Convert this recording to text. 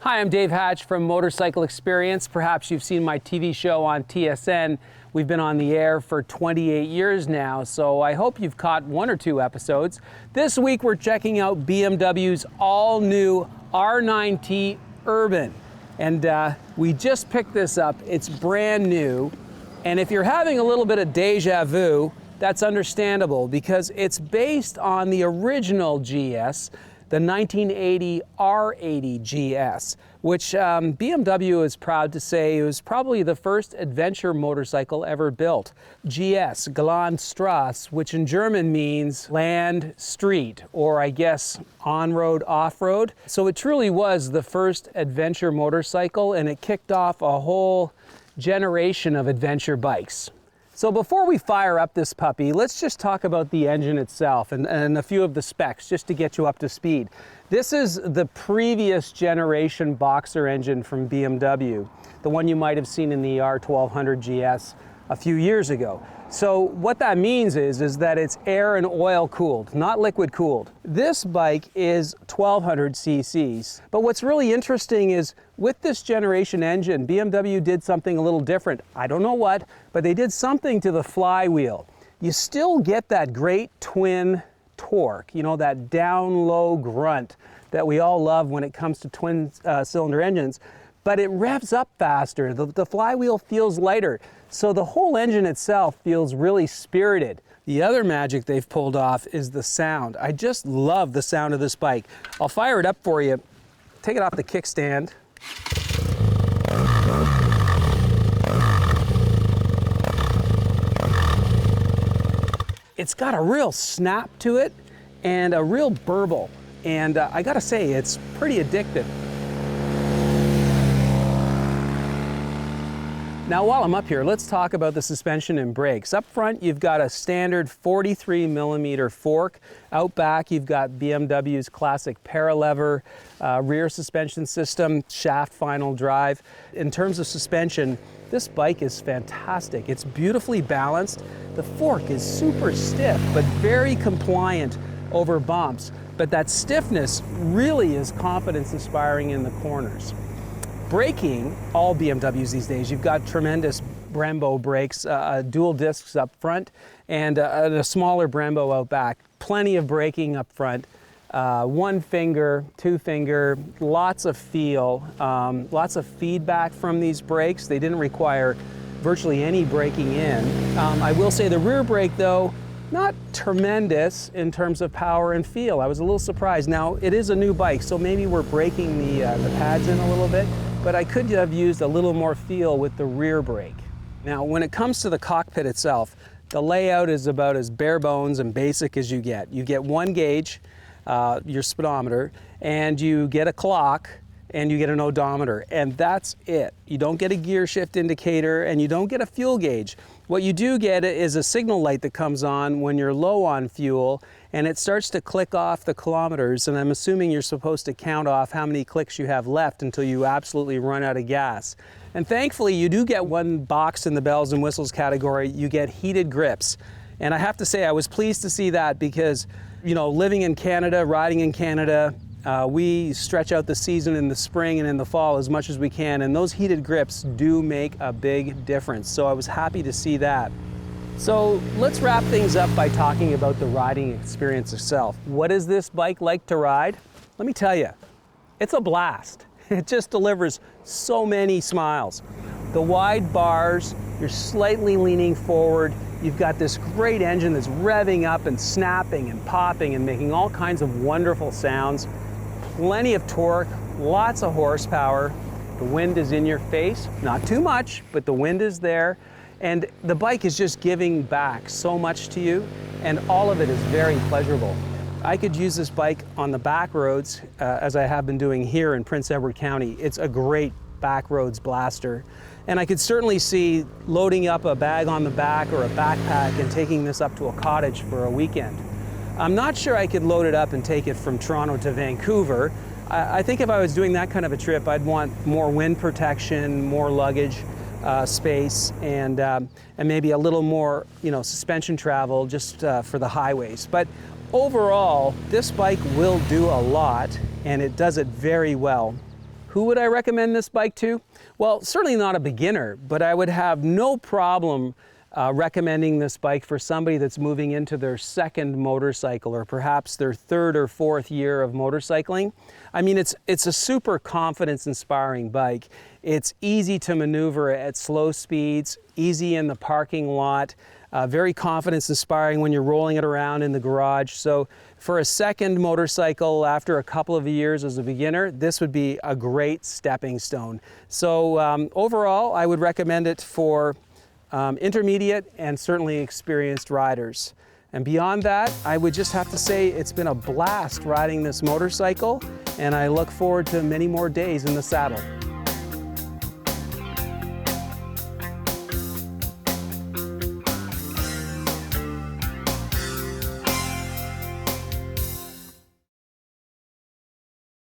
Hi, I'm Dave Hatch from Motorcycle Experience. Perhaps you've seen my TV show on TSN. We've been on the air for 28 years now, so I hope you've caught one or two episodes. This week we're checking out BMW's all-new R NineT Urban. And we just picked this up. It's brand new. And if you're having a little bit of deja vu, that's understandable because it's based on the original GS, the 1980 R80 GS, which BMW is proud to say was probably the first adventure motorcycle ever built. GS, Landstrasse, which in German means land, street, or I guess on-road, off-road. So it truly was the first adventure motorcycle, and it kicked off a whole generation of adventure bikes. So before we fire up this puppy, let's just talk about the engine itself and a few of the specs just to get you up to speed. This is the previous generation boxer engine from BMW, the one you might have seen in the R1200 GS a few years ago. So what that means is that it's air and oil cooled, not liquid cooled. This bike is 1200 cc's. But what's really interesting is with this generation engine, BMW did something a little different. I don't know what, but they did something to the flywheel. You still get that great twin torque, you know, that down low grunt that we all love when it comes to twin cylinder engines, but it revs up faster. The flywheel feels lighter. So the whole engine itself feels really spirited. The other magic they've pulled off is the sound. I just love the sound of this bike. I'll fire it up for you. Take it off the kickstand. It's got a real snap to it and a real burble. And I gotta say, it's pretty addictive. Now while I'm up here, let's talk about the suspension and brakes. Up front, you've got a standard 43mm fork. Out back, you've got BMW's classic paralever rear suspension system, shaft final drive. In terms of suspension, this bike is fantastic. It's beautifully balanced. The fork is super stiff, but very compliant over bumps. But that stiffness really is confidence inspiring in the corners. Braking, all BMWs these days, you've got tremendous Brembo brakes, dual discs up front and a smaller Brembo out back. Plenty of braking up front, one finger, two finger, lots of feel, lots of feedback from these brakes. They didn't require virtually any braking in. I will say the rear brake though, not tremendous in terms of power and feel. I was a little surprised. Now it is a new bike, so maybe we're breaking the pads in a little bit, but I could have used a little more feel with the rear brake. Now, when it comes to the cockpit itself, the layout is about as bare bones and basic as you get. You get one gauge, your speedometer, and you get a clock, and you get an odometer, and that's it. You don't get a gear shift indicator, and you don't get a fuel gauge. What you do get is a signal light that comes on when you're low on fuel, and it starts to click off the kilometers, and I'm assuming you're supposed to count off how many clicks you have left until you absolutely run out of gas. And thankfully, you do get one box in the bells and whistles category. You get heated grips. And I have to say, I was pleased to see that because, you know, living in Canada, riding in Canada, we stretch out the season in the spring and in the fall as much as we can, and those heated grips do make a big difference. So I was happy to see that. So let's wrap things up by talking about the riding experience itself. What is this bike like to ride? Let me tell you, it's a blast. It just delivers so many smiles. The wide bars, you're slightly leaning forward, you've got this great engine that's revving up and snapping and popping and making all kinds of wonderful sounds. Plenty of torque, lots of horsepower. The wind is in your face, not too much, but the wind is there. And the bike is just giving back so much to you, and all of it is very pleasurable. I could use this bike on the back roads, as I have been doing here in Prince Edward County. It's a great back roads blaster. And I could certainly see loading up a bag on the back or a backpack and taking this up to a cottage for a weekend. I'm not sure I could load it up and take it from Toronto to Vancouver. I think if I was doing that kind of a trip, I'd want more wind protection, more luggage space, and maybe a little more, suspension travel just for the highways. But overall, this bike will do a lot, and it does it very well. Who would I recommend this bike to? Well, certainly not a beginner, but I would have no problem recommending this bike for somebody that's moving into their second motorcycle or perhaps their third or fourth year of motorcycling. I mean, it's a super confidence-inspiring bike. It's easy to maneuver at slow speeds, easy in the parking lot, very confidence-inspiring when you're rolling it around in the garage. So for a second motorcycle after a couple of years as a beginner, this would be a great stepping stone. So overall, I would recommend it for intermediate and certainly experienced riders. And beyond that, I would just have to say it's been a blast riding this motorcycle, and I look forward to many more days in the saddle.